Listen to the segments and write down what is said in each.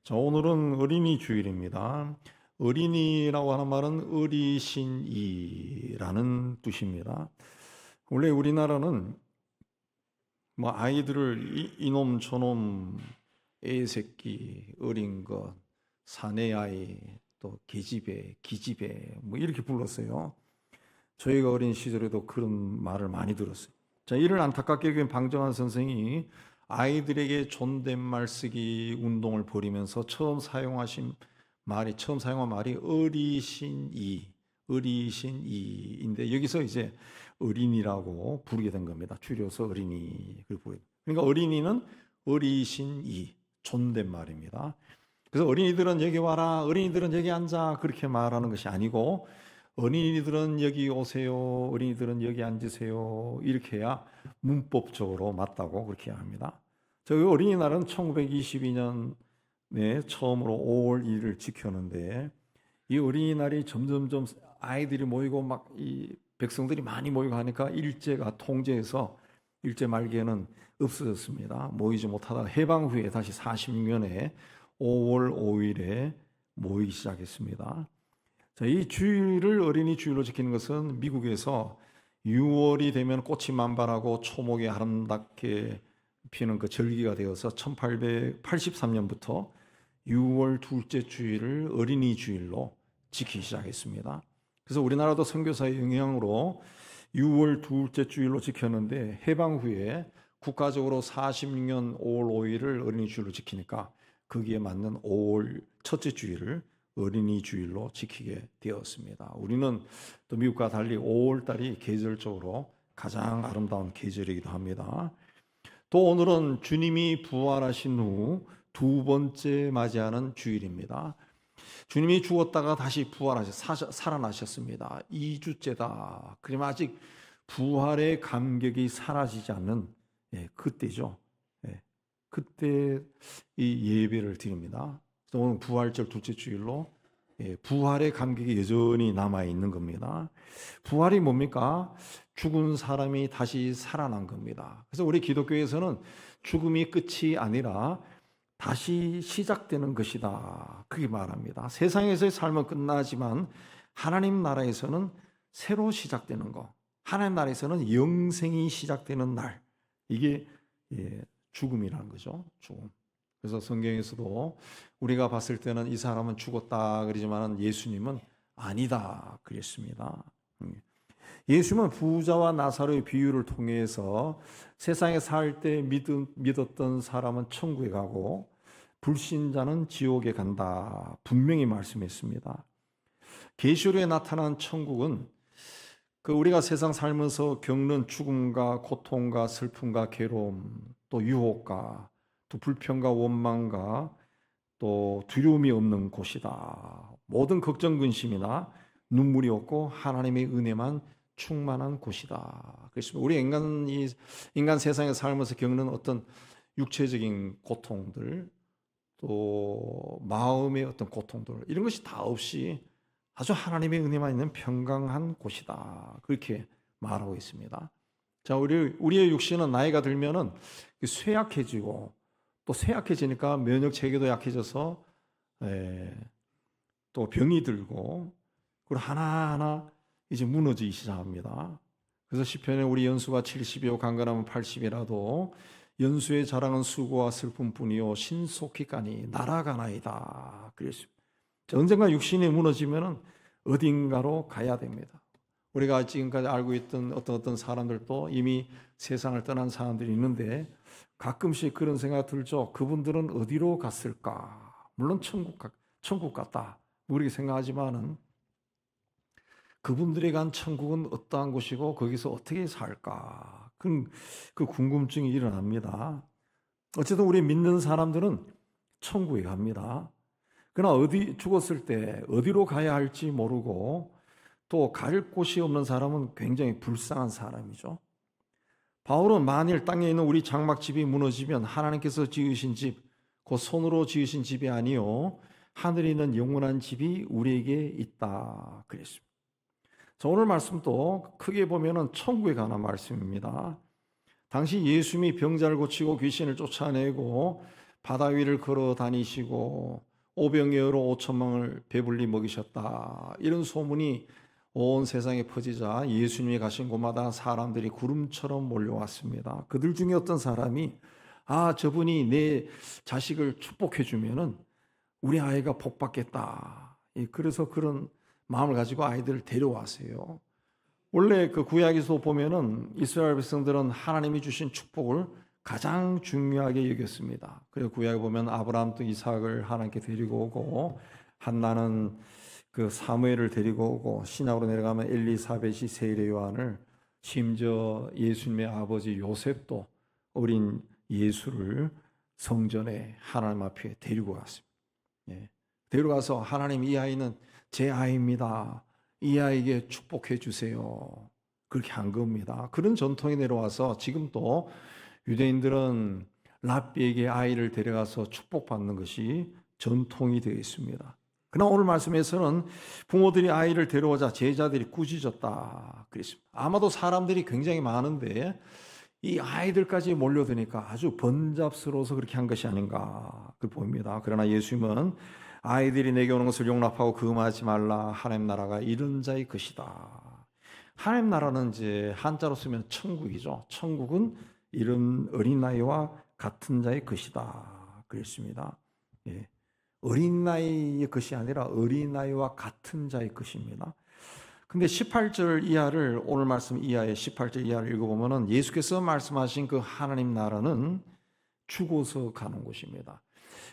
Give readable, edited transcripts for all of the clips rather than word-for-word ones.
자, 오늘은 어린이 주일입니다. 어린이라고 하는 말은 어리신이라는 뜻입니다. 원래 우리나라는 뭐 아이들을 이놈 저놈 애새끼 어린 것 사내 아이 또 계집애 기집애 뭐 이렇게 불렀어요. 저희가 어린 시절에도 그런 말을 많이 들었어요. 자, 이를 안타깝게 여긴 방정환 선생이 아이들에게 존댓말 쓰기 운동을 벌이면서 처음 사용한 말이 어리신이인데 여기서 이제 어린이라고 부르게 된 겁니다. 줄여서 어린이. 그러니까 어린이는 어리신이 존댓말입니다. 그래서 어린이들은 여기 와라, 어린이들은 여기 앉아 그렇게 말하는 것이 아니고 어린이들은 여기 오세요, 어린이들은 여기 앉으세요 이렇게 해야 문법적으로 맞다고 그렇게 합니다. 저희 어린이날은 1922년에 처음으로 5월 1일을 지켰는데 이 어린이날이 점점점 아이들이 모이고 막 이 백성들이 많이 모이고 하니까 일제가 통제해서 일제 말기에는 없어졌습니다. 모이지 못하다가 해방 후에 다시 46년에 5월 5일에 모이기 시작했습니다. 자, 이 주일을 어린이 주일로 지키는 것은 미국에서 6월이 되면 꽃이 만발하고 초목이 아름답게 피는 그 절기가 되어서 1883년부터 6월 둘째 주일을 어린이 주일로 지키기 시작했습니다. 그래서 우리나라도 선교사의 영향으로 6월 둘째 주일로 지켰는데 해방 후에 국가적으로 46년 5월 5일을 어린이 주일로 지키니까 거기에 맞는 5월 첫째 주일을 어린이 주일로 지키게 되었습니다. 우리는 또 미국과 달리 5월 달이 계절적으로 가장 아름다운 계절이기도 합니다. 또 오늘은 주님이 부활하신 후 두 번째 맞이하는 주일입니다. 주님이 죽었다가 다시 살아나셨습니다. 2주째다. 그러면 아직 부활의 감격이 사라지지 않는 그때죠. 그때 이 예배를 드립니다. 오늘 부활절 둘째 주일로 부활의 감격이 여전히 남아있는 겁니다. 부활이 뭡니까? 죽은 사람이 다시 살아난 겁니다. 그래서 우리 기독교에서는 죽음이 끝이 아니라 다시 시작되는 것이다. 그렇게 말합니다. 세상에서의 삶은 끝나지만 하나님 나라에서는 새로 시작되는 것. 하나님 나라에서는 영생이 시작되는 날. 이게 죽음이라는 거죠. 죽음. 그래서 성경에서도 우리가 봤을 때는 이 사람은 죽었다 그러지만 예수님은 아니다 그랬습니다. 예수님은 부자와 나사로의 비유를 통해서 세상에 살 때 믿었던 사람은 천국에 가고 불신자는 지옥에 간다 분명히 말씀했습니다. 계시록에 나타난 천국은 우리가 세상 살면서 겪는 죽음과 고통과 슬픔과 괴로움 또 유혹과 또 불평과 원망과 또 두려움이 없는 곳이다. 모든 걱정 근심이나 눈물이 없고 하나님의 은혜만 충만한 곳이다. 그렇습니다. 우리 인간 세상에 살면서 겪는 어떤 육체적인 고통들 또 마음의 어떤 고통들 이런 것이 다 없이 아주 하나님의 은혜만 있는 평강한 곳이다. 그렇게 말하고 있습니다. 자, 우리의 육신은 나이가 들면은 쇠약해지고 또 쇠약해지니까 면역 체계도 약해져서 또 병이 들고 그리고 하나하나 이제 무너지기 시작합니다. 그래서 시편에 우리 연수가 70이요 강건하면 80이라도 연수의 자랑은 수고와 슬픔뿐이요 신속히 가니 날아가나이다. 그랬습니다. 언젠가 육신이 무너지면은 어딘가로 가야 됩니다. 우리가 지금까지 알고 있던 어떤 사람들도 이미 세상을 떠난 사람들이 있는데 가끔씩 그런 생각 들죠. 그분들은 어디로 갔을까? 물론 천국 같다. 우리가 생각하지만은 그분들이 간 천국은 어떠한 곳이고 거기서 어떻게 살까? 그 궁금증이 일어납니다. 어쨌든 우리 믿는 사람들은 천국에 갑니다. 그러나 죽었을 때 어디로 가야 할지 모르고 또 갈 곳이 없는 사람은 굉장히 불쌍한 사람이죠. 바울은 만일 땅에 있는 우리 장막집이 무너지면 하나님께서 지으신 집, 곧 손으로 지으신 집이 아니요 하늘에 있는 영원한 집이 우리에게 있다 그랬습니다. 자, 오늘 말씀도 크게 보면은 천국에 관한 말씀입니다. 당시 예수님이 병자를 고치고 귀신을 쫓아내고 바다 위를 걸어 다니시고 오병이어로 5천명을 배불리 먹이셨다. 이런 소문이 온 세상에 퍼지자 예수님이 가신 곳마다 사람들이 구름처럼 몰려왔습니다. 그들 중에 어떤 사람이 저분이 내 자식을 축복해 주면은 우리 아이가 복 받겠다. 그래서 그런 마음을 가지고 아이들을 데려왔어요. 원래 그 구약에서 보면은 이스라엘 백성들은 하나님이 주신 축복을 가장 중요하게 여겼습니다. 그리고 구약에 보면 아브라함도 이삭을 하나님께 데리고 오고, 한나는 그 사무엘을 데리고 오고, 신약으로 내려가면 엘리사벳이 세례 요한을, 심지어 예수님의 아버지 요셉도 어린 예수를 성전에 하나님 앞에 데리고 갔습니다. 데려가서 하나님, 이 아이는 제 아이입니다. 이 아이에게 축복해 주세요. 그렇게 한 겁니다. 그런 전통이 내려와서 지금도 유대인들은 랍비에게 아이를 데려가서 축복받는 것이 전통이 되어 있습니다. 그러나 오늘 말씀에서는 부모들이 아이를 데려오자 제자들이 꾸짖었다 그랬습니다. 아마도 사람들이 굉장히 많은데 이 아이들까지 몰려드니까 아주 번잡스러워서 그렇게 한 것이 아닌가 그 보입니다. 그러나 예수님은 아이들이 내게 오는 것을 용납하고 금하지 말라. 하나님 나라가 이런 자의 것이다. 하나님 나라는 이제 한자로 쓰면 천국이죠. 천국은 이런 어린아이와 같은 자의 것이다 그랬습니다. 어린아이의 것이 아니라 어린아이와 같은 자의 것입니다. 근데 18절 이하를, 오늘 말씀 이하의 18절 이하를 읽어보면 예수께서 말씀하신 그 하나님 나라는 죽어서 가는 곳입니다.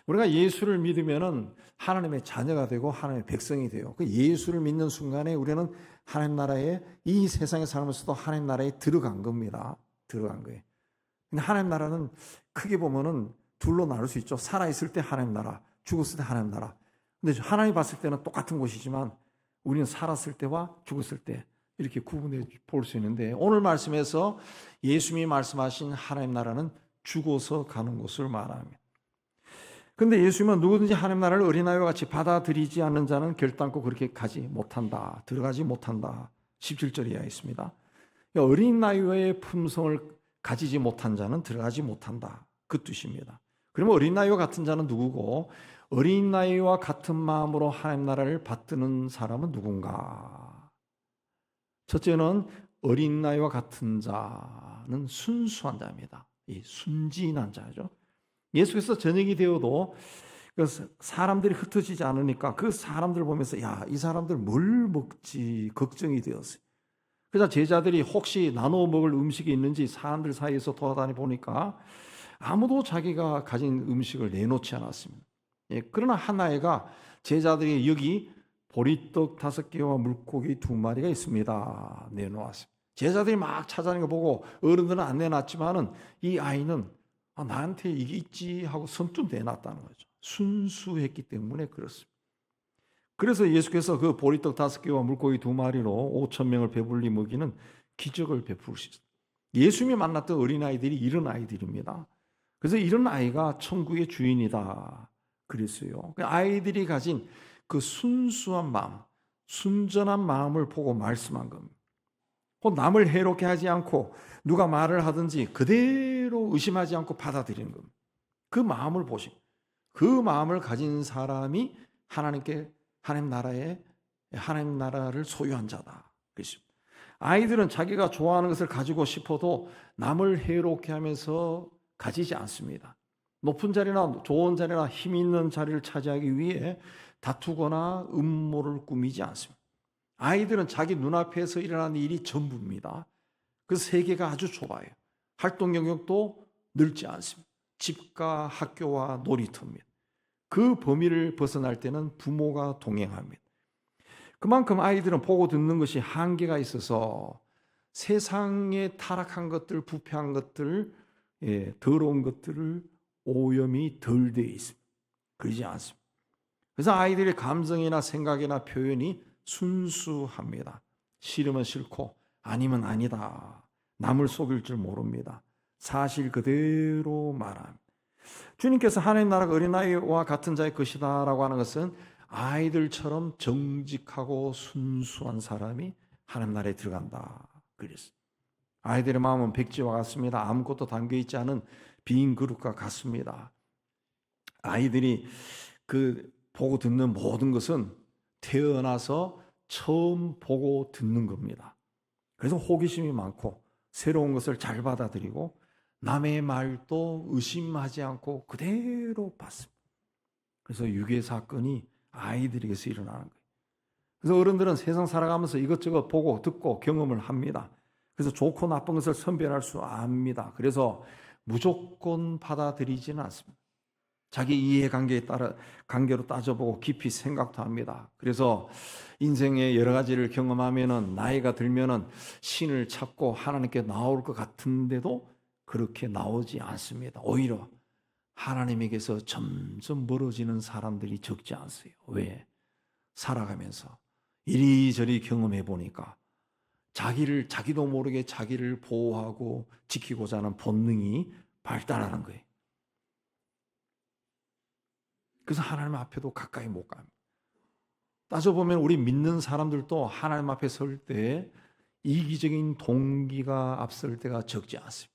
우리가 예수를 믿으면 하나님의 자녀가 되고 하나님의 백성이 돼요. 그 예수를 믿는 순간에 우리는 하나님 나라에, 이 세상에 살면서도 하나님 나라에 들어간 겁니다. 들어간 거예요. 근데 하나님 나라는 크게 보면은 둘로 나눌 수 있죠. 살아있을 때 하나님 나라, 죽었을 때 하나님 나라. 근데 하나님이 봤을 때는 똑같은 곳이지만 우리는 살았을 때와 죽었을 때 이렇게 구분해 볼 수 있는데, 오늘 말씀에서 예수님이 말씀하신 하나님 나라는 죽어서 가는 곳을 말합니다. 근데 예수님은 누구든지 하나님 나라를 어린아이와 같이 받아들이지 않는 자는 결단코 그렇게 가지 못한다. 들어가지 못한다. 17절 이하에 있습니다. 어린아이의 품성을 가지지 못한 자는 들어가지 못한다. 그 뜻입니다. 그러면 어린아이와 같은 자는 누구고, 어린아이와 같은 마음으로 하나님 나라를 받드는 사람은 누군가? 첫째는 어린아이와 같은 자는 순수한 자입니다. 이 순진한 자죠. 예수께서 저녁이 되어도 사람들이 흩어지지 않으니까 그 사람들 보면서 이 사람들 뭘 먹지 걱정이 되었어요. 그래서 제자들이 혹시 나눠 먹을 음식이 있는지 사람들 사이에서 돌아다니 보니까 아무도 자기가 가진 음식을 내놓지 않았습니다. 그러나 한 아이가 제자들이 여기 보리떡 5개와 물고기 2마리가 있습니다. 내놓았습니다. 제자들이 막 찾아다니는 거 보고 어른들은 안 내놨지만은 이 아이는 나한테 이게 있지 하고 선뜻 내놨다는 거죠. 순수했기 때문에 그렇습니다. 그래서 예수께서 그 보리떡 5개와 물고기 2마리로 5,000명을 배불리 먹이는 기적을 베푸시죠. 예수님이 만났던 어린아이들이 이런 아이들입니다. 그래서 이런 아이가 천국의 주인이다 그랬어요. 아이들이 가진 그 순수한 마음, 순전한 마음을 보고 말씀한 겁니다. 남을 해롭게 하지 않고 누가 말을 하든지 그대로 의심하지 않고 받아들이는 겁니다. 그 마음을 보시고, 그 마음을 가진 사람이 하나님 나라를 소유한 자다. 그렇습니다. 아이들은 자기가 좋아하는 것을 가지고 싶어도 남을 해롭게 하면서 가지지 않습니다. 높은 자리나 좋은 자리나 힘 있는 자리를 차지하기 위해 다투거나 음모를 꾸미지 않습니다. 아이들은 자기 눈앞에서 일어나는 일이 전부입니다. 그 세계가 아주 좁아요. 활동 영역도 넓지 않습니다. 집과 학교와 놀이터입니다. 그 범위를 벗어날 때는 부모가 동행합니다. 그만큼 아이들은 보고 듣는 것이 한계가 있어서 세상에 타락한 것들, 부패한 것들, 더러운 것들을 오염이 덜 되어 있습니다. 그러지 않습니다. 그래서 아이들의 감정이나 생각이나 표현이 순수합니다. 싫으면 싫고 아니면 아니다. 남을 속일 줄 모릅니다. 사실 그대로 말합니다. 주님께서 하나님 나라가 어린아이와 같은 자의 것이다 라고 하는 것은 아이들처럼 정직하고 순수한 사람이 하나님 나라에 들어간다 그랬어요. 아이들의 마음은 백지와 같습니다. 아무것도 담겨있지 않은 빈 그릇과 같습니다. 아이들이 그 보고 듣는 모든 것은 태어나서 처음 보고 듣는 겁니다. 그래서 호기심이 많고 새로운 것을 잘 받아들이고 남의 말도 의심하지 않고 그대로 받습니다. 그래서 유괴 사건이 아이들에게서 일어나는 거예요. 그래서 어른들은 세상 살아가면서 이것저것 보고 듣고 경험을 합니다. 그래서 좋고 나쁜 것을 선별할 수 압니다. 그래서 무조건 받아들이지는 않습니다. 자기 이해관계에 따라 관계로 따져보고 깊이 생각도 합니다. 그래서 인생의 여러 가지를 경험하면은 나이가 들면은 신을 찾고 하나님께 나올 것 같은데도 그렇게 나오지 않습니다. 오히려 하나님에게서 점점 멀어지는 사람들이 적지 않으세요. 왜? 살아가면서 이리저리 경험해 보니까 자기도 모르게 자기를 보호하고 지키고자 하는 본능이 발달하는 거예요. 그래서 하나님 앞에도 가까이 못 갑니다. 따져보면 우리 믿는 사람들도 하나님 앞에 설 때 이기적인 동기가 앞설 때가 적지 않습니다.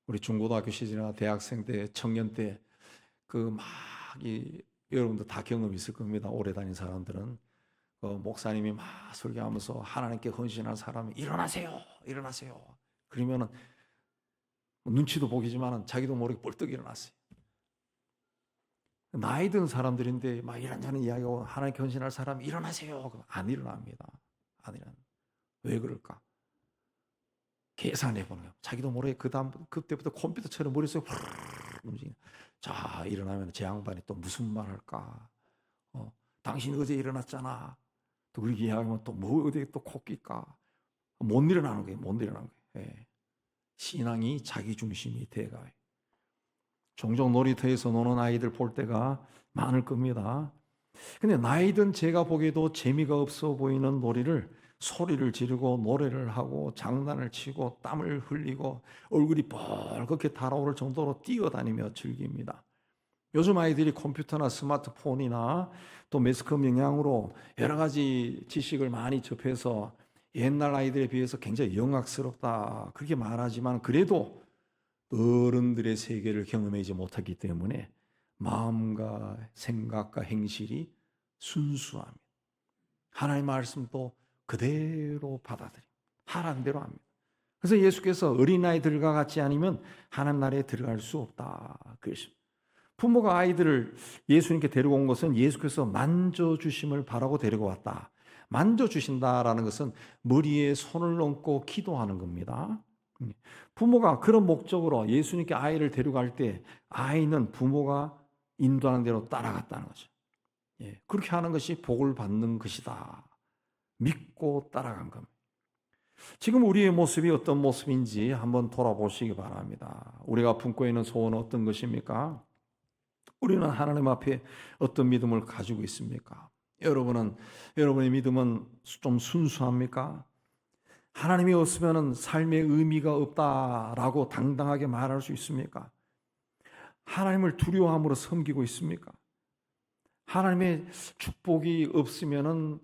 우리 중고등학교 시절이나 대학생 때, 청년 때 여러분도 다 경험이 있을 겁니다. 오래 다닌 사람들은 목사님이 막 설교하면서 하나님께 헌신한 사람이 일어나세요, 일어나세요. 그러면은 눈치도 보기지만 자기도 모르게 뻘떡 일어났어요. 나이 든 사람들인데 막 이런저런 이야기하고 하나님께 헌신할 사람이 일어나세요. 안 일어납니다. 안 일어납니다. 왜 그럴까? 계산해 보는 거예요. 자기도 모르게 그때부터 컴퓨터처럼 머릿속에 움직이는. 자, 일어나면 제 양반이 또 무슨 말 할까? 당신 어제 일어났잖아. 또 그렇게 이야기하면 또 뭐 어디에 또 코끼까? 못 일어나는 거예요. 못 일어나는 거예요. 예. 신앙이 자기 중심이 돼가요. 종종 놀이터에서 노는 아이들 볼 때가 많을 겁니다. 근데 나이 든 제가 보기에도 재미가 없어 보이는 놀이를 소리를 지르고 노래를 하고 장난을 치고 땀을 흘리고 얼굴이 뻘겋게 달아오를 정도로 뛰어다니며 즐깁니다. 요즘 아이들이 컴퓨터나 스마트폰이나 또 매스컴 영향으로 여러 가지 지식을 많이 접해서 옛날 아이들에 비해서 굉장히 영악스럽다 그렇게 말하지만 그래도 어른들의 세계를 경험하지 못하기 때문에 마음과 생각과 행실이 순수합니다. 하나님의 말씀도 그대로 받아들입니다. 하라는 대로 합니다. 그래서 예수께서 어린아이들과 같지 않으면 하나님 나라에 들어갈 수 없다 그러십니다. 부모가 아이들을 예수님께 데리고 온 것은 예수께서 만져주심을 바라고 데리고 왔다. 만져주신다라는 것은 머리에 손을 얹고 기도하는 겁니다. 부모가 그런 목적으로 예수님께 아이를 데려갈 때 아이는 부모가 인도하는 대로 따라갔다는 거죠. 그렇게 하는 것이 복을 받는 것이다. 믿고 따라간 겁니다. 지금 우리의 모습이 어떤 모습인지 한번 돌아보시기 바랍니다. 우리가 품고 있는 소원은 어떤 것입니까? 우리는 하나님 앞에 어떤 믿음을 가지고 있습니까? 여러분의 믿음은 좀 순수합니까? 하나님이 없으면 삶의 의미가 없다라고 당당하게 말할 수 있습니까? 하나님을 두려워함으로 섬기고 있습니까? 하나님의 축복이 없으면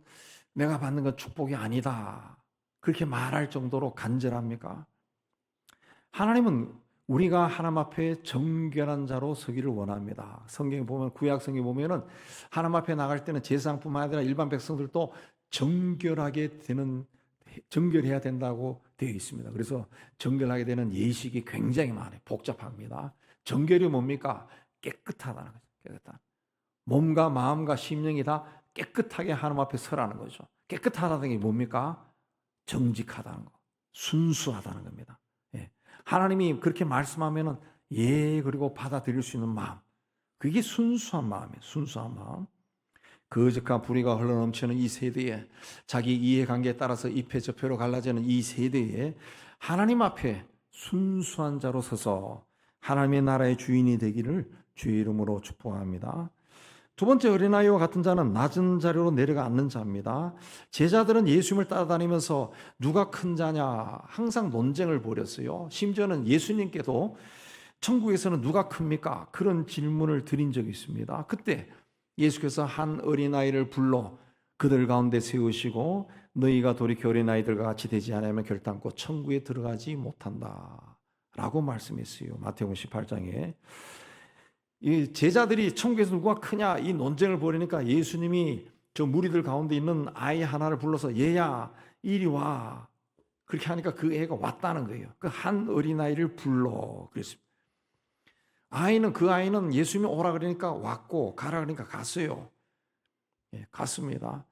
내가 받는 건 축복이 아니다. 그렇게 말할 정도로 간절합니까? 하나님은 우리가 하나님 앞에 정결한 자로 서기를 원합니다. 성경에 보면 구약 성경에 보면은 하나님 앞에 나갈 때는 제사장뿐만 아니라 일반 백성들도 정결해야 된다고 되어 있습니다. 그래서 정결하게 되는 예식이 굉장히 많아요. 복잡합니다. 정결이 뭡니까? 깨끗하다는 거죠. 깨끗한. 몸과 마음과 심령이 다 깨끗하게 하나님 앞에 서라는 거죠. 깨끗하다는 게 뭡니까? 정직하다는 거. 순수하다는 겁니다. 하나님이 그렇게 말씀하면은 그리고 받아들일 수 있는 마음. 그게 순수한 마음이에요. 순수한 마음. 거짓과 불의가 흘러넘치는 이 세대에 자기 이해관계에 따라서 입회저표로 갈라지는 이 세대에 하나님 앞에 순수한 자로 서서 하나님의 나라의 주인이 되기를 주의 이름으로 축복합니다. 두 번째, 어린아이와 같은 자는 낮은 자리로 내려가 앉는 자입니다. 제자들은 예수님을 따라다니면서 누가 큰 자냐 항상 논쟁을 벌였어요. 심지어는 예수님께도 천국에서는 누가 큽니까? 그런 질문을 드린 적이 있습니다. 그때 예수께서 한 어린아이를 불러 그들 가운데 세우시고 너희가 돌이켜 어린아이들과 같이 되지 않으면 결단코 천국에 들어가지 못한다 라고 말씀했어요. 마태복음 18장에 이 제자들이 천국에서 누가 크냐 이 논쟁을 벌이니까 예수님이 저 무리들 가운데 있는 아이 하나를 불러서 얘야 이리 와. 그렇게 하니까 그 애가 왔다는 거예요. 그 한 어린아이를 불러 그랬습니다. 그 아이는 예수님이 오라 그러니까 왔고 가라 그러니까 갔어요. 예, 갔습니다.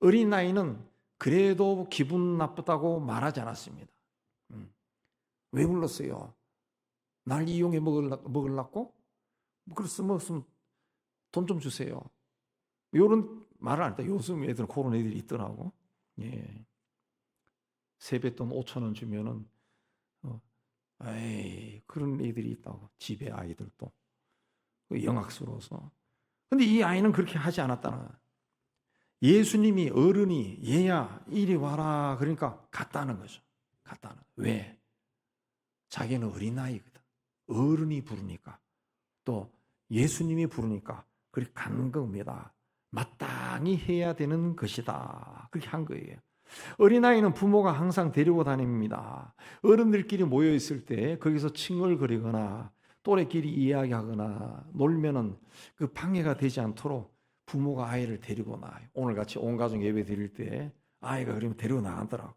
어린아이는 그래도 기분 나쁘다고 말하지 않았습니다. 왜 불렀어요? 날 이용해 먹으려고? 그래서 먹었으면 돈 좀 주세요. 이런 말을 안 했다. 요즘 애들은 그런 애들이 있더라고. 예. 세뱃돈 5,000원 주면은 에이 그런 애들이 있다고. 집에 아이들도 영악스러워서. 근데 이 아이는 그렇게 하지 않았다는 거야. 예수님이 어른이 얘야 이리 와라 그러니까 갔다는 거죠. 갔다는. 왜? 자기는 어린아이거든. 어른이 부르니까 또 예수님이 부르니까 그렇게 간 겁니다. 마땅히 해야 되는 것이다. 그렇게 한 거예요. 어린아이는 부모가 항상 데리고 다닙니다. 어른들끼리 모여 있을 때 거기서 칭얼거리거나 또래끼리 이야기하거나 놀면은 그 방해가 되지 않도록 부모가 아이를 데리고 나와요. 오늘 같이 온 가족 예배 드릴 때 아이가 그러면 데리고 나가더라고.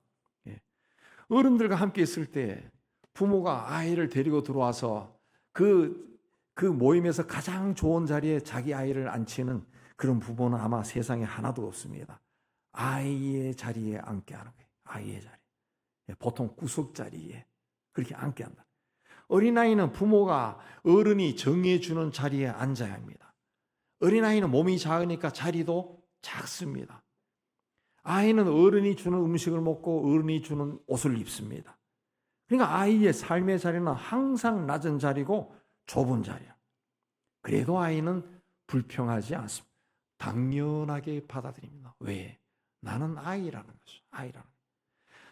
예. 어른들과 함께 있을 때 부모가 아이를 데리고 들어와서 그 모임에서 가장 좋은 자리에 자기 아이를 앉히는 그런 부모는 아마 세상에 하나도 없습니다. 아이의 자리에 앉게 하는 거예요. 아이의 자리. 보통 구석 자리에 그렇게 앉게 한다. 어린아이는 부모가 어른이 정해주는 자리에 앉아야 합니다. 어린아이는 몸이 작으니까 자리도 작습니다. 아이는 어른이 주는 음식을 먹고 어른이 주는 옷을 입습니다. 그러니까 아이의 삶의 자리는 항상 낮은 자리고 좁은 자리야. 그래도 아이는 불평하지 않습니다. 당연하게 받아들입니다. 왜? 나는 아이라는 거죠. 아이라는.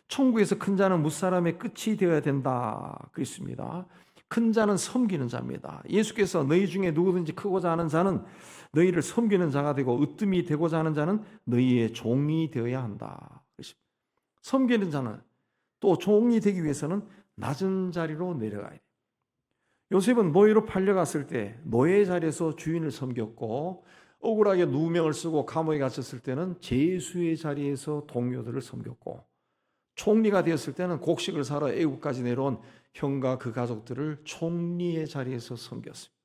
천국에서 큰 자는 무사람의 끝이 되어야 된다 그랬습니다. 큰 자는 섬기는 자입니다. 예수께서 너희 중에 누구든지 크고자 하는 자는 너희를 섬기는 자가 되고 으뜸이 되고자 하는 자는 너희의 종이 되어야 한다. 섬기는 자는 또 종이 되기 위해서는 낮은 자리로 내려가야 돼요. 요셉은 노예로 팔려갔을 때 노예 자리에서 주인을 섬겼고 억울하게 누명을 쓰고 감옥에 갇혔을 때는 제수의 자리에서 동료들을 섬겼고 총리가 되었을 때는 곡식을 사러 애국까지 내려온 형과 그 가족들을 총리의 자리에서 섬겼습니다.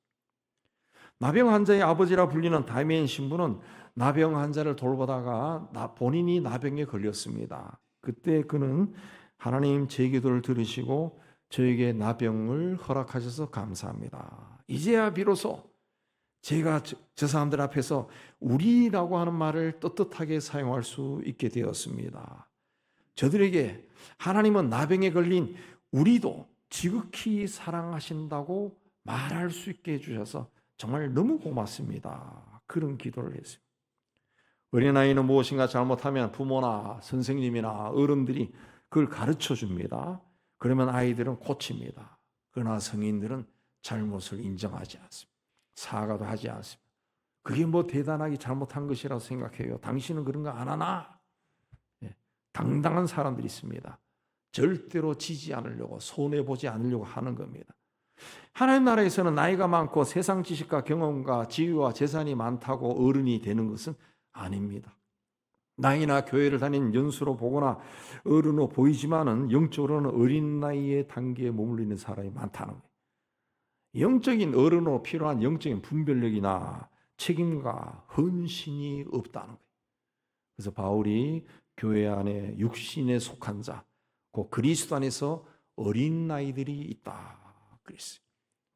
나병 환자의 아버지라 불리는 다메인 신부는 나병 환자를 돌보다가 본인이 나병에 걸렸습니다. 그때 그는 하나님 제 기도를 들으시고 저에게 나병을 허락하셔서 감사합니다. 이제야 비로소 제가 저 사람들 앞에서 우리라고 하는 말을 떳떳하게 사용할 수 있게 되었습니다. 저들에게 하나님은 나병에 걸린 우리도 지극히 사랑하신다고 말할 수 있게 해주셔서 정말 너무 고맙습니다. 그런 기도를 했어요. 어린아이는 무엇인가 잘못하면 부모나 선생님이나 어른들이 그걸 가르쳐 줍니다. 그러면 아이들은 고칩니다. 그러나 성인들은 잘못을 인정하지 않습니다. 사과도 하지 않습니다. 그게 뭐 대단하게 잘못한 것이라고 생각해요. 당신은 그런 거 안 하나? 당당한 사람들이 있습니다. 절대로 지지 않으려고 손해보지 않으려고 하는 겁니다. 하나님 나라에서는 나이가 많고 세상 지식과 경험과 지위와 재산이 많다고 어른이 되는 것은 아닙니다. 나이나 교회를 다닌 연수로 보거나 어른으로 보이지만은 영적으로는 어린 나이의 단계에 머물리는 사람이 많다는 거예요. 영적인 어른으로 필요한 영적인 분별력이나 책임과 헌신이 없다는 거예요. 그래서 바울이 교회 안에 육신에 속한 자, 그 그리스도 안에서 어린 나이들이 있다 그랬어요.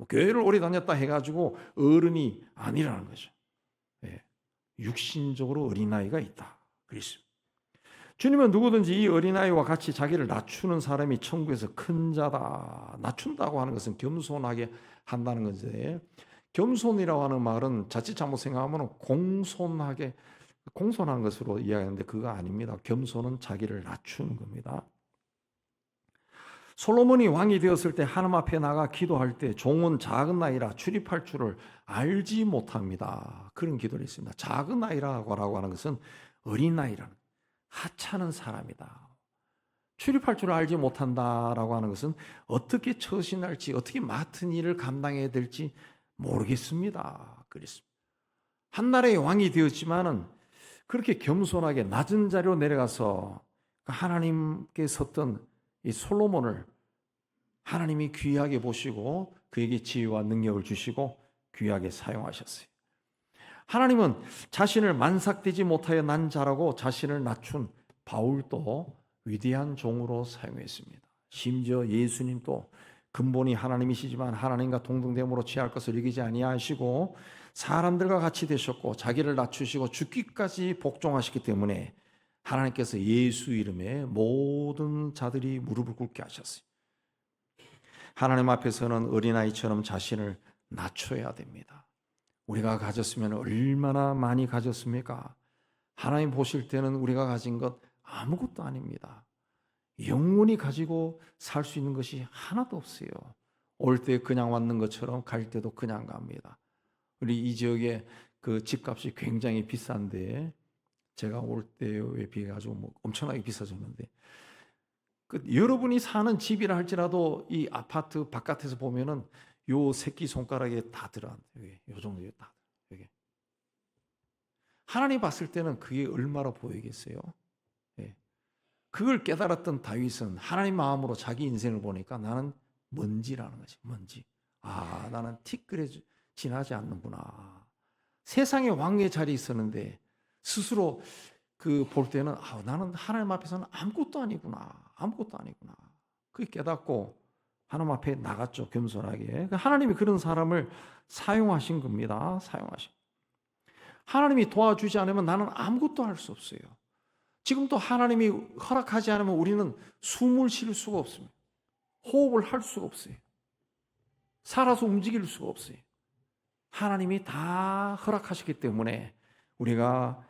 교회를 오래 다녔다 해가지고 어른이 아니라는 거죠. 육신적으로 어린 나이가 있다 그랬어요. 주님은 누구든지 이 어린아이와 같이 자기를 낮추는 사람이 천국에서 큰 자다. 낮춘다고 하는 것은 겸손하게 한다는 건데, 겸손이라고 하는 말은 자칫 잘못 생각하면 공손한 것으로 이야기하는데 그거 아닙니다. 겸손은 자기를 낮추는 겁니다. 솔로몬이 왕이 되었을 때 하나님 앞에 나가 기도할 때 종은 작은 나이라 출입할 줄을 알지 못합니다. 그런 기도를 했습니다. 작은 나이라고 하는 것은 어린 나이라는 하찮은 사람이다. 출입할 줄 알지 못한다라고 하는 것은 어떻게 처신할지, 어떻게 맡은 일을 감당해야 될지 모르겠습니다. 그랬습니다. 한나라의 왕이 되었지만은 그렇게 겸손하게 낮은 자리로 내려가서 하나님께 섰던 이 솔로몬을 하나님이 귀하게 보시고 그에게 지혜와 능력을 주시고 귀하게 사용하셨어요. 하나님은 자신을 만삭되지 못하여 난 자라고 자신을 낮춘 바울도 위대한 종으로 사용했습니다. 심지어 예수님도 근본이 하나님이시지만 하나님과 동등됨으로 취할 것을 여기지 아니하시고 사람들과 같이 되셨고 자기를 낮추시고 죽기까지 복종하시기 때문에 하나님께서 예수 이름에 모든 자들이 무릎을 꿇게 하셨어요. 하나님 앞에서는 어린아이처럼 자신을 낮춰야 됩니다. 우리가 가졌으면 얼마나 많이 가졌습니까? 하나님 보실 때는 우리가 가진 것 아무것도 아닙니다. 영원히 가지고 살 수 있는 것이 하나도 없어요. 올 때 그냥 왔는 것처럼 갈 때도 그냥 갑니다. 우리 이 지역에 그 집값이 굉장히 비싼데 제가 올 때에 비해 가지고 뭐 엄청나게 비싸졌는데 여러분이 사는 집이라 할지라도 이 아파트 바깥에서 보면은 요 새끼 손가락에 다 들어. 요 정도에 다. 여기. 하나님 봤을 때는 그게 얼마나 보이겠어요? 예. 그걸 깨달았던 다윗은 하나님 마음으로 자기 인생을 보니까 나는 먼지라는 거지. 먼지. 아, 나는 티끌에 지나지 않는구나. 세상에 왕의 자리에 있었는데 스스로 그 볼 때는 나는 하나님 앞에서는 아무것도 아니구나. 아무것도 아니구나. 그게 깨닫고 하나님 앞에 나갔죠. 겸손하게. 하나님이 그런 사람을 사용하신 겁니다. 사용하신. 하나님이 도와주지 않으면 나는 아무것도 할 수 없어요. 지금도 하나님이 허락하지 않으면 우리는 숨을 쉴 수가 없습니다. 호흡을 할 수가 없어요. 살아서 움직일 수가 없어요. 하나님이 다 허락하셨기 때문에 우리가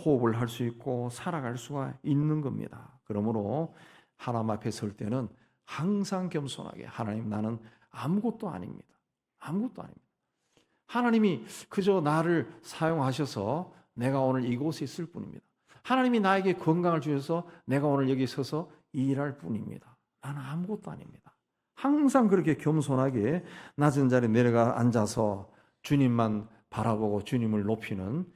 호흡을 할 수 있고 살아갈 수가 있는 겁니다. 그러므로 하나님 앞에 설 때는 항상 겸손하게 하나님 나는 아무것도 아닙니다. 아무것도 아닙니다. 하나님이 그저 나를 사용하셔서 내가 오늘 이곳에 있을 뿐입니다. 하나님이 나에게 건강을 주셔서 내가 오늘 여기 서서 일할 뿐입니다. 나는 아무것도 아닙니다. 항상 그렇게 겸손하게 낮은 자리에 내려가 앉아서 주님만 바라보고 주님을 높이는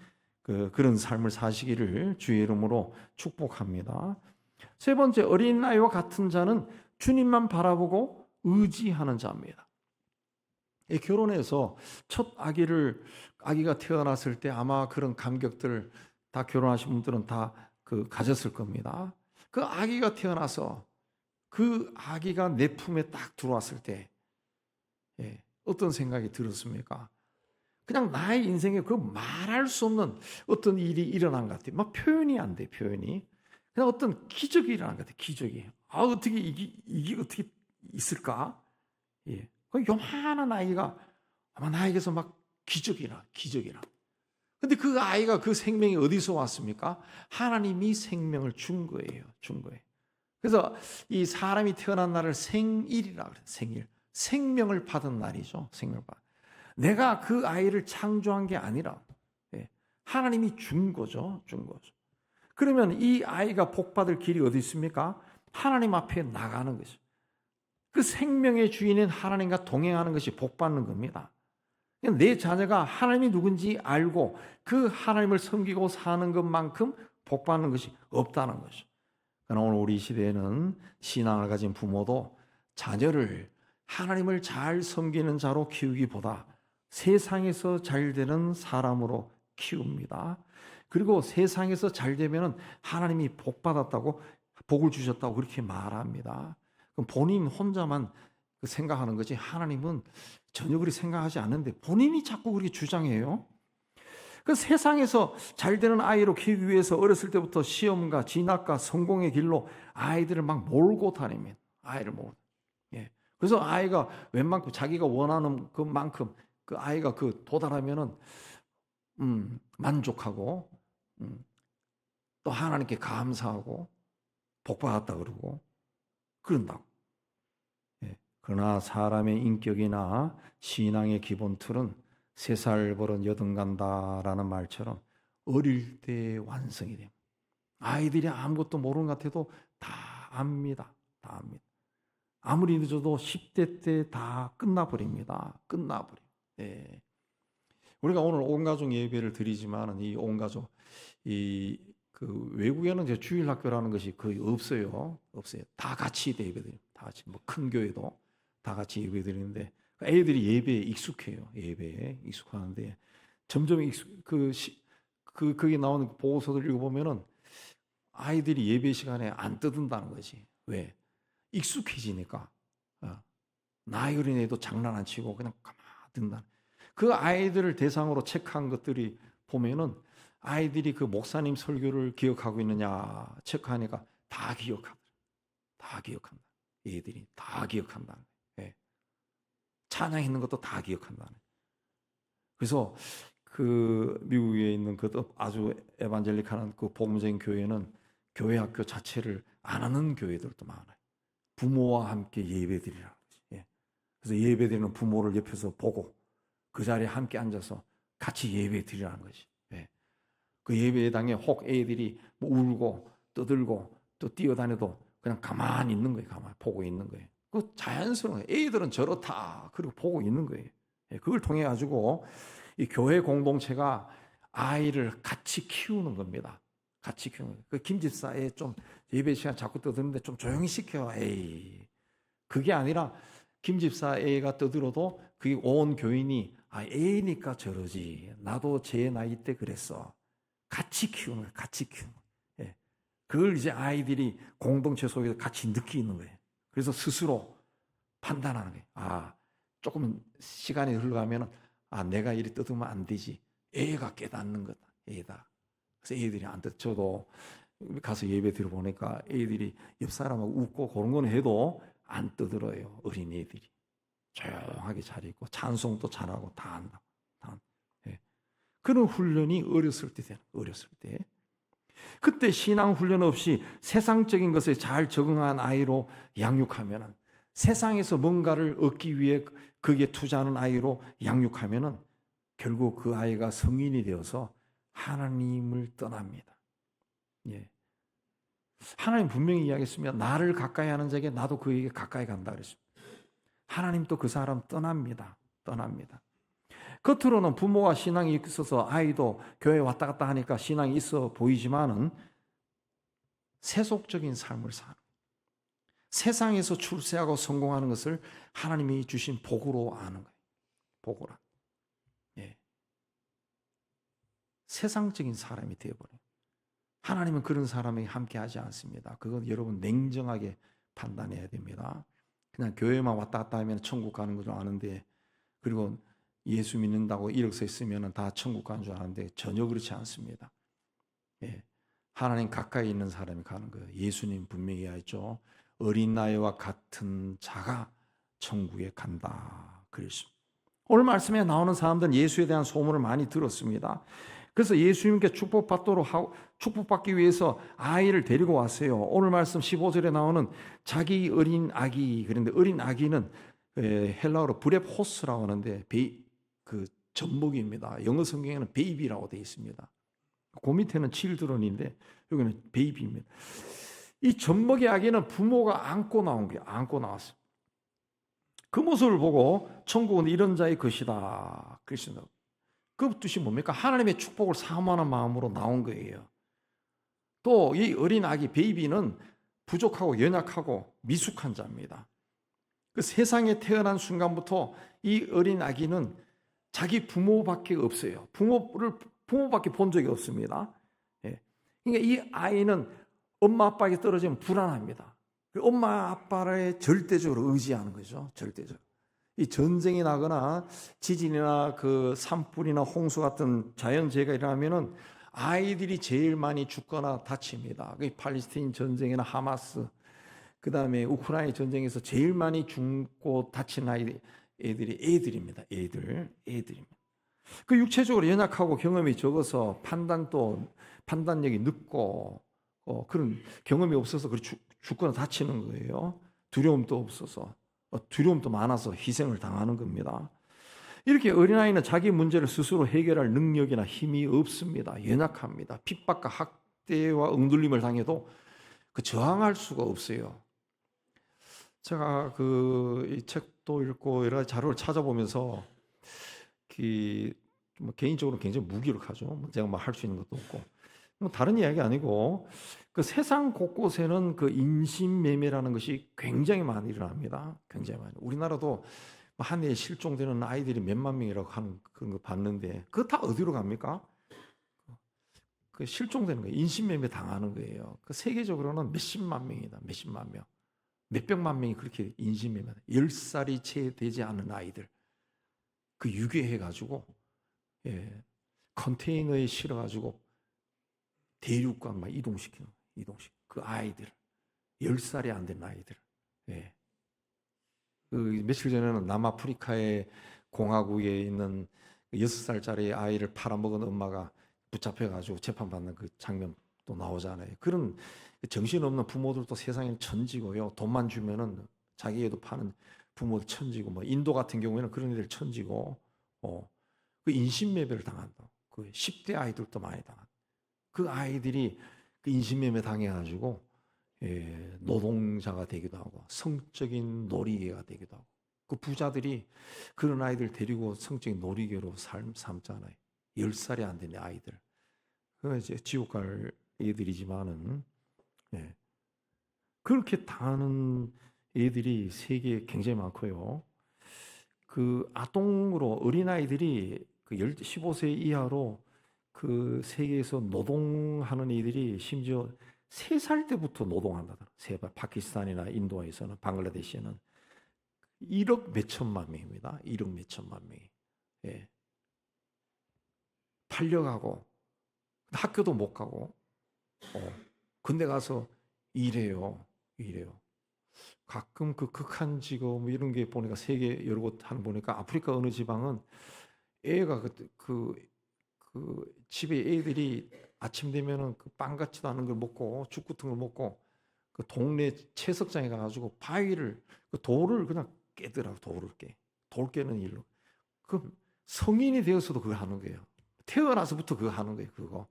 그런 삶을 사시기를 주의 이름으로 축복합니다. 세 번째, 어린아이와 같은 자는 주님만 바라보고 의지하는 자입니다. 결혼해서 첫 아기가 태어났을 때 아마 그런 감격들 다 결혼하신 분들은 다 가졌을 겁니다. 그 아기가 태어나서 그 아기가 내 품에 딱 들어왔을 때 어떤 생각이 들었습니까? 그냥 나의 인생에 그 말할 수 없는 어떤 일이 일어난 것 같아요. 막 표현이 안 돼, 표현이. 그냥 어떤 기적이 일어난 것 같아요, 기적이. 어떻게 이게 어떻게 있을까? 예. 그 요만한 아이가 아마 나에게서 막 기적이라. 근데 그 아이가 그 생명이 어디서 왔습니까? 하나님이 생명을 준 거예요. 그래서 이 사람이 태어난 날을 생일이라 그래요. 생일. 생명을 받은 날이죠. 생명을 받은. 내가 그 아이를 창조한 게 아니라 하나님이 준 거죠. 그러면 이 아이가 복받을 길이 어디 있습니까? 하나님 앞에 나가는 거죠. 그 생명의 주인인 하나님과 동행하는 것이 복받는 겁니다. 내 자녀가 하나님이 누군지 알고 그 하나님을 섬기고 사는 것만큼 복받는 것이 없다는 것이죠. 그러나 오늘 우리 시대에는 신앙을 가진 부모도 자녀를 하나님을 잘 섬기는 자로 키우기보다 세상에서 잘 되는 사람으로 키웁니다. 그리고 세상에서 잘 되면 하나님이 복받았다고 복을 주셨다고 그렇게 말합니다. 그럼 본인 혼자만 생각하는 거지 하나님은 전혀 그렇게 생각하지 않는데 본인이 자꾸 그렇게 주장해요. 그 세상에서 잘 되는 아이로 키우기 위해서 어렸을 때부터 시험과 진학과 성공의 길로 아이들을 막 몰고 다닙니다. 아이를 몰고. 그래서 아이가 웬만큼 자기가 원하는 그만큼 그 아이가 도달하면은 만족하고 또 하나님께 감사하고 복받았다 그러고 그런다고. 그러나 사람의 인격이나 신앙의 기본 틀은 3살 버릇 여든 간다라는 말처럼 어릴 때 완성이 됩니다. 아이들이 아무것도 모르는 것 같아도 다 압니다. 아무리 늦어도 10대 때 다 끝나버립니다. 예. 우리가 오늘 온 가족 예배를 드리지만은 이 온 가족 그 외국에는 이제 주일 학교라는 것이 거의 없어요. 없어요. 다 같이 예배드려요. 다 같이 뭐 큰 교회도 다 같이 예배드리는데 애들이 예배에 익숙해요. 예배에 익숙하는데 점점 거기 나오는 보고서들 읽어보면은 아이들이 예배 시간에 안 떠든다는 거지. 왜? 익숙해지니까. 나이 어린 애도 장난 안 치고 그냥 가만히 든다. 그 아이들을 대상으로 체크한 것들이 보면은 아이들이 그 목사님 설교를 기억하고 있느냐 체크하니까 다 기억하더라. 다 기억한다. 애들이 다 기억한다. 예. 찬양했는 것도 다 기억한다. 그래서 그 미국에 있는 그 아주 에반젤리칼한 그 복음적인 교회는 교회 학교 자체를 안 하는 교회들도 많아요. 부모와 함께 예배드리라는 거지. 예. 그래서 예배드리는 부모를 옆에서 보고 그 자리에 함께 앉아서 같이 예배드리라는 거지. 예. 그 예배당에 혹 애들이 뭐 울고 떠들고 또 뛰어다녀도 그냥 가만히 있는 거예요. 가만히 보고 있는 거예요. 그 자연스러운 거예요. 애들은 저렇다. 그리고 보고 있는 거예요. 예. 그걸 통해 가지고 이 교회 공동체가 아이를 같이 키우는 겁니다. 같이 키우는 거예요. 그 김집사에 좀 예배 시간 자꾸 떠드는데 좀 조용히 시켜. 에이. 그게 아니라 김집사 애가 떠들어도 그게 온 교인이 애니까 저러지. 나도 제 나이 때 그랬어. 같이 키우는 거예요. 같이 키우는 거예요. 예. 그걸 이제 아이들이 공동체 속에서 같이 느끼는 거예요. 그래서 스스로 판단하는 거예요. 조금 시간이 흘러가면 내가 이리 떠들면 안 되지. 애가 깨닫는 거다. 애다. 그래서 애들이 안 듣. 저도 가서 예배 들어보니까 애들이 옆 사람하고 웃고 그런 건 해도 안 떠들어요. 어린애들이. 조용하게 잘 있고 찬송도 잘하고 다 한다. 예. 그런 훈련이 어렸을 때 되는. 어렸을 때. 그때 신앙 훈련 없이 세상적인 것에 잘 적응한 아이로 양육하면은 세상에서 뭔가를 얻기 위해 거기에 투자하는 아이로 양육하면은 결국 그 아이가 성인이 되어서 하나님을 떠납니다. 예. 하나님 분명히 이야기했습니다. 나를 가까이 하는 자에게 나도 그에게 가까이 간다 그랬습니다. 하나님 또 그 사람 떠납니다. 떠납니다. 겉으로는 부모와 신앙이 있어서 아이도 교회 왔다 갔다 하니까 신앙이 있어 보이지만은 세속적인 삶을 사는, 세상에서 출세하고 성공하는 것을 하나님이 주신 복으로 아는 거예요. 복으로. 예. 세상적인 사람이 되어버려요. 하나님은 그런 사람에게 함께하지 않습니다. 그건 여러분 냉정하게 판단해야 됩니다. 그냥 교회만 왔다 갔다 하면 천국 가는 줄 아는데, 그리고 예수 믿는다고 이력서 있으면 다 천국 가는 줄 아는데 전혀 그렇지 않습니다. 예. 하나님 가까이 있는 사람이 가는 거예요. 예수님 분명히 했죠. 어린 나이와 같은 자가 천국에 간다 그랬습니다. 오늘 말씀에 나오는 사람들은 예수에 대한 소문을 많이 들었습니다. 그래서 예수님께 축복받기 위해서 아이를 데리고 왔어요. 오늘 말씀 15절에 나오는 자기 어린 아기, 그런데 어린 아기는 헬라어로 브레포스라고 하는데 그 젖먹이입니다. 영어 성경에는 베이비라고 되어 있습니다. 그 밑에는 칠드런인데 여기는 베이비입니다. 이 젖먹이 아기는 부모가 안고 나온 거예요. 안고 나왔어요. 그 모습을 보고 천국은 이런 자의 것이다 그랬습니다. 그 뜻이 뭡니까? 하나님의 축복을 사모하는 마음으로 나온 거예요. 또 이 어린 아기 베이비는 부족하고 연약하고 미숙한 자입니다. 그 세상에 태어난 순간부터 이 어린 아기는 자기 부모밖에 없어요. 부모밖에 본 적이 없습니다. 예. 그러니까 이 아이는 엄마 아빠에게 떨어지면 불안합니다. 엄마 아빠를 절대적으로 의지하는 거죠. 절대적으로. 이 전쟁이 나거나 지진이나 그 산불이나 홍수 같은 자연재해가 일어나면은 아이들이 제일 많이 죽거나 다칩니다. 그 팔레스타인 전쟁이나 하마스, 그 다음에 우크라이나 전쟁에서 제일 많이 죽고 다친 애들입니다. 애들입니다. 그 육체적으로 연약하고 경험이 적어서 판단력이 늦고 그런 경험이 없어서 죽거나 다치는 거예요. 두려움도 없어서. 두려움도 많아서 희생을 당하는 겁니다. 이렇게 어린아이는 자기 문제를 스스로 해결할 능력이나 힘이 없습니다. 연약합니다. 핍박과 학대와 억눌림을 당해도 저항할 수가 없어요. 제가 이 책도 읽고 여러 가지 자료를 찾아보면서 뭐 개인적으로 굉장히 무기력하죠. 뭐 제가 뭐 할 수 있는 것도 없고. 뭐 다른 이야기 아니고 그 세상 곳곳에는 그 인신매매라는 것이 굉장히 많이 일어납니다. 굉장히 많이. 우리나라도 한 해에 실종되는 아이들이 몇만 명이라고 하는 그런 거 봤는데 그거 다 어디로 갑니까? 그 실종되는 거예요. 인신매매 당하는 거예요. 그 세계적으로는 몇십만 명이다. 몇십만 명. 몇백만 명이 그렇게 인신매매. 10살이 채 되지 않은 아이들. 그 유괴해가지고 컨테이너에 실어가지고 대륙간 막 이동시키는 그 아이들 10살이 안 된 아이들. 그 며칠 전에는 남아프리카의 공화국에 있는 6살짜리 아이를 팔아먹은 엄마가 붙잡혀가지고 재판받는 그 장면도 나오잖아요. 그런 정신없는 부모들도 세상에 천지고요. 돈만 주면은 자기 애도 파는 부모들 천지고, 뭐 인도 같은 경우에는 그런 애들 천지고, 그 인신매매를 당한다. 그 10대 아이들도 많이 당한다. 그 아이들이 그 인신매매 당해가지고 노동자가 되기도 하고 성적인 놀이개가 되기도 하고, 그 부자들이 그런 아이들 데리고 성적인 놀이개로 삼잖아요. 10살이 안 된 아이들. 그 이제 지옥 갈 애들이지만은 그렇게 당하는 애들이 세계에 굉장히 많고요. 그 아동으로 어린아이들이 그 15세 이하로 그 세계에서 노동하는 이들이 심지어 3살 때부터 노동한다더라. 파키스탄이나 인도에서는, 방글라데시에는 1억 몇천만 명입니다. 1억 몇천만 명이. 팔려가고 학교도 못 가고 근데 가서 일해요. 가끔 그 극한 직업 이런 게 보니까 세계 여러 곳 하는 보니까 아프리카 어느 지방은 애가 그 집에 애들이 아침 되면은 그 빵 같지도 않은 걸 먹고 죽 같은 걸 먹고 그 동네 채석장에 가가지고 바위를 그 돌을 그냥 깨더라고. 돌 깨는 일로. 그 성인이 되어서도 그거 하는 거예요. 태어나서부터 그거 하는 거예요.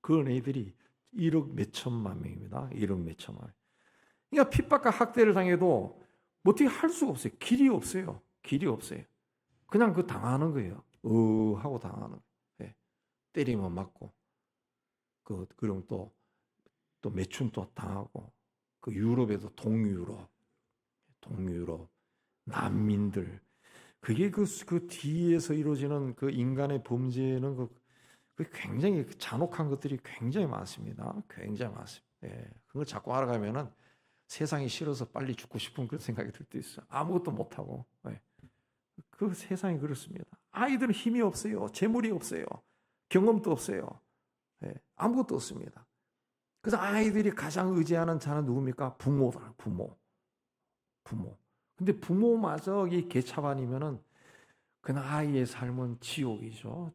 그런 애들이 1억 몇천만 명입니다. 1억 몇천만 명. 그러니까 핍박과 학대를 당해도 뭐 어떻게 할 수가 없어요. 길이 없어요. 그냥 그 당하는 거예요. 하고 당하는 거예요. 때리면 맞고, 그럼 또 매춘 또 당하고, 그 유럽에도 동유럽, 난민들, 그게 그 뒤에서 이루어지는 그 인간의 범죄는 그 굉장히 잔혹한 것들이 굉장히 많습니다. 굉장히 많습니다. 그걸 자꾸 알아가면은 세상이 싫어서 빨리 죽고 싶은 그런 생각이 들 때 있어요. 아무것도 못하고. 그 세상이 그렇습니다. 아이들은 힘이 없어요. 재물이 없어요. 경험도 없어요. 아무것도 없습니다. 그래서 아이들이 가장 의지하는 자는 누굽니까? 부모다. 부모. 근데 부모마저 이 개차반이면은 그 아이의 삶은 지옥이죠.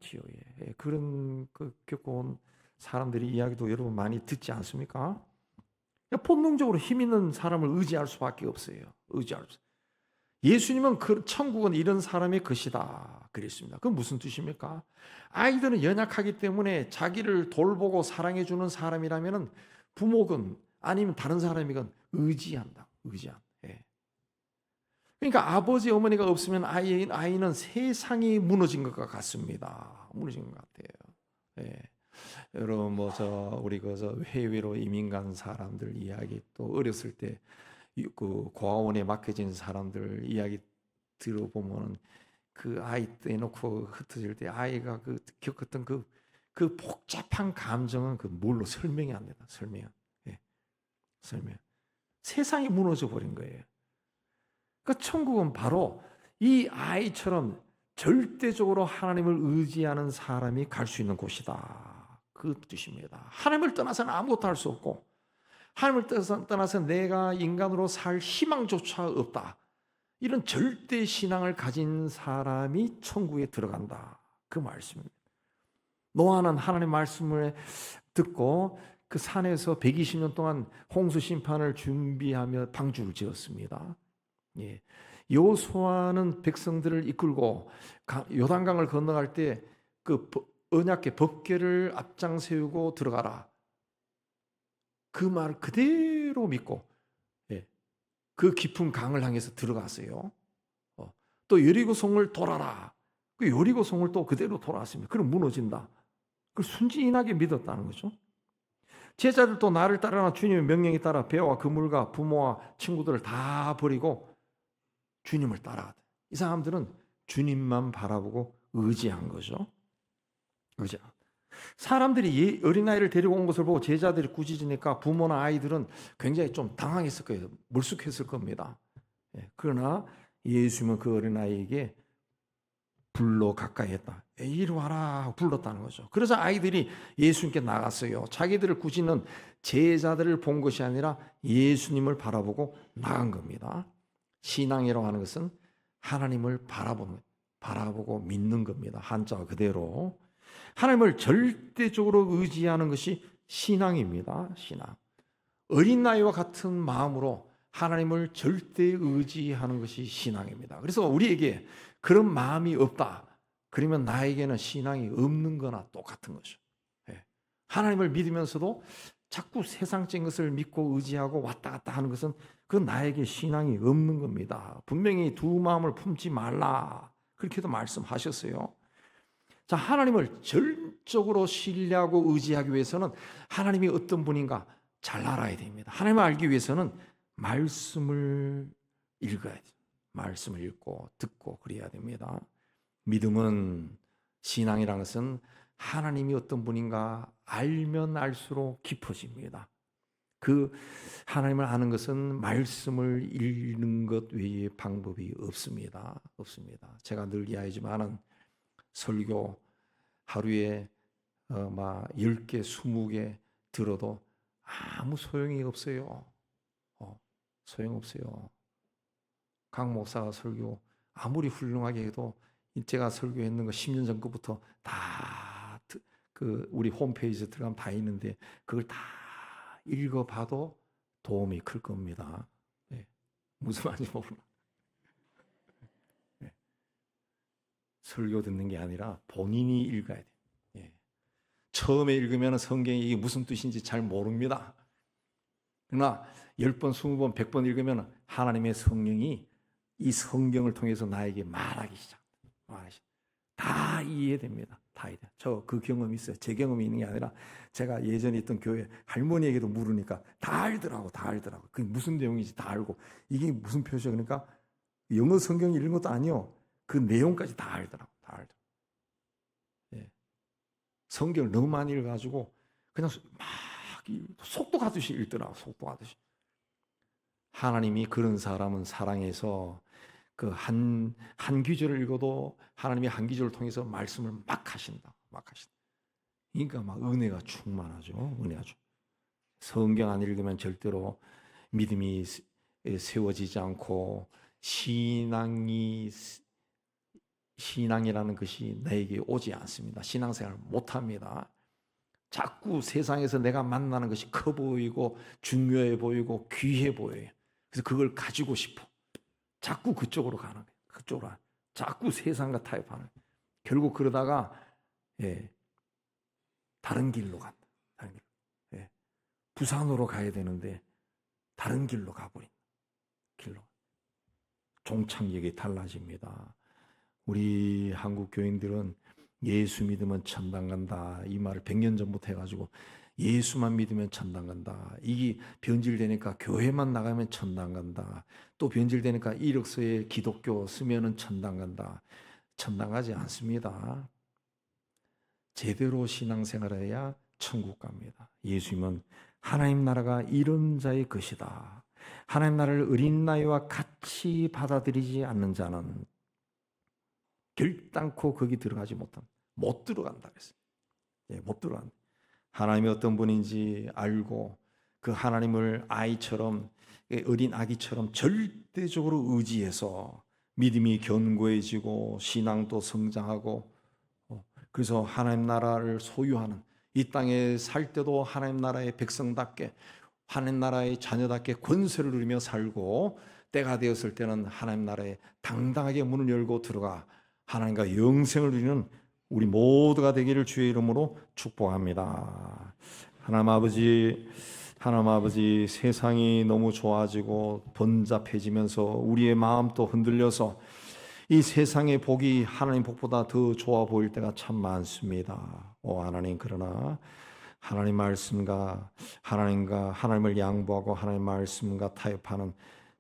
그런 겪어온 사람들이 이야기도 여러분 많이 듣지 않습니까? 본능적으로 힘 있는 사람을 의지할 수밖에 없어요. 예수님은 천국은 이런 사람의 것이다 그랬습니다. 그건 무슨 뜻입니까? 아이들은 연약하기 때문에 자기를 돌보고 사랑해주는 사람이라면 부모건 아니면 다른 사람이건 의지한다. 그러니까 아버지 어머니가 없으면 아이는 세상이 무너진 것과 같습니다. 무너진 것 같아요. 여러분 우리 해외로 이민 간 사람들 이야기, 또 어렸을 때 그 고아원에 맡겨진 사람들 이야기 들어보면 그 아이 떼놓고 흩어질 때 아이가 겪었던 그 복잡한 감정은 뭘로 설명이 안 된다. 설명. 세상이 무너져 버린 거예요. 그러니까 천국은 바로 이 아이처럼 절대적으로 하나님을 의지하는 사람이 갈 수 있는 곳이다. 그 뜻입니다. 하나님을 떠나서는 아무것도 할 수 없고, 하나님을 떠나서 내가 인간으로 살 희망조차 없다. 이런 절대 신앙을 가진 사람이 천국에 들어간다. 그 말씀입니다. 노아는 하나님의 말씀을 듣고 그 산에서 120년 동안 홍수 심판을 준비하며 방주를 지었습니다. 여호수아는 백성들을 이끌고 요단강을 건너갈 때 그 언약궤 법궤를 앞장 세우고 들어가라. 그 말 그대로 믿고 그 깊은 강을 향해서 들어갔어요. 또 여리고성을 돌아라. 그 여리고 성을 또 그대로 돌아왔습니다. 그럼 무너진다. 그걸 순진하게 믿었다는 거죠. 제자들도 나를 따르라 주님의 명령에 따라 배와 그물과 부모와 친구들을 다 버리고 주님을 따라가다. 이 사람들은 주님만 바라보고 의지한 거죠. 사람들이 어린아이를 데리고 온 것을 보고 제자들이 꾸짖으니까 부모나 아이들은 굉장히 좀 당황했을 거예요. 물쑥했을 겁니다. 그러나 예수님은 그 어린아이에게 불러 가까이 했다. 이리 와라 불렀다는 거죠. 그래서 아이들이 예수님께 나갔어요. 자기들을 꾸짖는 제자들을 본 것이 아니라 예수님을 바라보고 나간 겁니다. 신앙이라고 하는 것은 하나님을 바라보고 믿는 겁니다. 한자와 그대로. 하나님을 절대적으로 의지하는 것이 신앙입니다. 신앙. 어린아이와 같은 마음으로 하나님을 절대 의지하는 것이 신앙입니다. 그래서 우리에게 그런 마음이 없다. 그러면 나에게는 신앙이 없는 거나 똑같은 거죠. 하나님을 믿으면서도 자꾸 세상적인 것을 믿고 의지하고 왔다 갔다 하는 것은 그건 나에게 신앙이 없는 겁니다. 분명히 두 마음을 품지 말라. 그렇게도 말씀하셨어요. 자, 하나님을 절적으로 신뢰하고 의지하기 위해서는 하나님이 어떤 분인가 잘 알아야 됩니다. 하나님을 알기 위해서는 말씀을 읽어야 돼요. 말씀을 읽고 듣고 그래야 됩니다. 믿음은, 신앙이라는 것은 하나님이 어떤 분인가 알면 알수록 깊어집니다. 그 하나님을 아는 것은 말씀을 읽는 것 외에 방법이 없습니다. 제가 늘 이야기하지만은 설교 하루에 막 10개, 20개 들어도 아무 소용이 없어요. 소용없어요. 강 목사가 설교 아무리 훌륭하게 해도 제가 설교했는 거 10년 전 거부터 다 그 우리 홈페이지에 들어가면 다 있는데 그걸 다 읽어봐도 도움이 클 겁니다. 무슨 말인지 모르나. 설교 듣는 게 아니라 본인이 읽어야 돼요. 처음에 읽으면 성경이 이게 무슨 뜻인지 잘 모릅니다. 그러나 10번, 20번, 100번 읽으면 하나님의 성령이 이 성경을 통해서 나에게 말하기 시작합니다. 다 이해됩니다. 다 이해. 저 그 경험이 있어요. 제 경험이 있는 게 아니라 제가 예전에 있던 교회 할머니에게도 물으니까 다 알더라고. 그게 무슨 내용인지 다 알고 이게 무슨 표시야. 그러니까 영어 성경 읽는 것도 아니요. 그 내용까지 다 알더라고. 성경을 너무 많이 읽어가지고 그냥 막 속도 가듯이 읽더라고. 속도 가듯이. 하나님이 그런 사람은 사랑해서 그 한 구절을 읽어도 하나님이 한 구절을 통해서 말씀을 막 하신다. 그러니까 막 은혜가 충만하죠. 성경 안 읽으면 절대로 믿음이 세워지지 않고 신앙이라는 것이 나에게 오지 않습니다. 신앙생활을 못합니다. 자꾸 세상에서 내가 만나는 것이 커 보이고 중요해 보이고 귀해 보여요. 그래서 그걸 가지고 싶어. 자꾸 그쪽으로 가는 거예요. 그쪽으로. 자꾸 세상과 타협하는 거예요. 결국 그러다가 다른 길로 간다. 부산으로 가야 되는데 다른 길로 가버린 길로. 종착역이 달라집니다. 우리 한국 교인들은 예수 믿으면 천당 간다. 이 말을 100년 전부터 해가지고 예수만 믿으면 천당 간다. 이게 변질되니까 교회만 나가면 천당 간다. 또 변질되니까 이력서에 기독교 쓰면은 천당 간다. 천당 가지 않습니다. 제대로 신앙생활해야 천국 갑니다. 예수님은 하나님 나라가 이런 자의 것이다. 하나님 나라를 어린 나이와 같이 받아들이지 않는 자는 결단코 거기 들어가지 못 들어간다 그랬어요. 못 들어간다. 하나님이 어떤 분인지 알고 그 하나님을 아이처럼 어린 아기처럼 절대적으로 의지해서 믿음이 견고해지고 신앙도 성장하고 그래서 하나님 나라를 소유하는 이 땅에 살 때도 하나님 나라의 백성답게 하나님 나라의 자녀답게 권세를 누리며 살고 때가 되었을 때는 하나님 나라에 당당하게 문을 열고 들어가 하나님과 영생을 누리는 우리 모두가 되기를 주의 이름으로 축복합니다. 하나님 아버지 세상이 너무 좋아지고 번잡해지면서 우리의 마음도 흔들려서 이 세상의 복이 하나님 복보다 더 좋아 보일 때가 참 많습니다. 하나님, 그러나 하나님 말씀과 하나님을 양보하고 하나님 말씀과 타협하는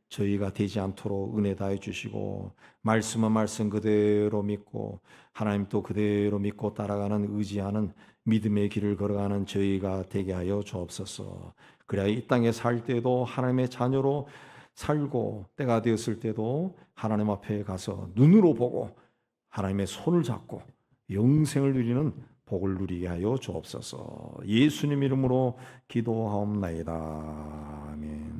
저희가 되지 않도록 은혜 다해 주시고, 말씀은 말씀 그대로 믿고 하나님 또 그대로 믿고 따라가는, 의지하는 믿음의 길을 걸어가는 저희가 되게 하여 주옵소서. 그래야 이 땅에 살 때도 하나님의 자녀로 살고, 때가 되었을 때도 하나님 앞에 가서 눈으로 보고 하나님의 손을 잡고 영생을 누리는 복을 누리게 하여 주옵소서. 예수님 이름으로 기도하옵나이다. 아멘.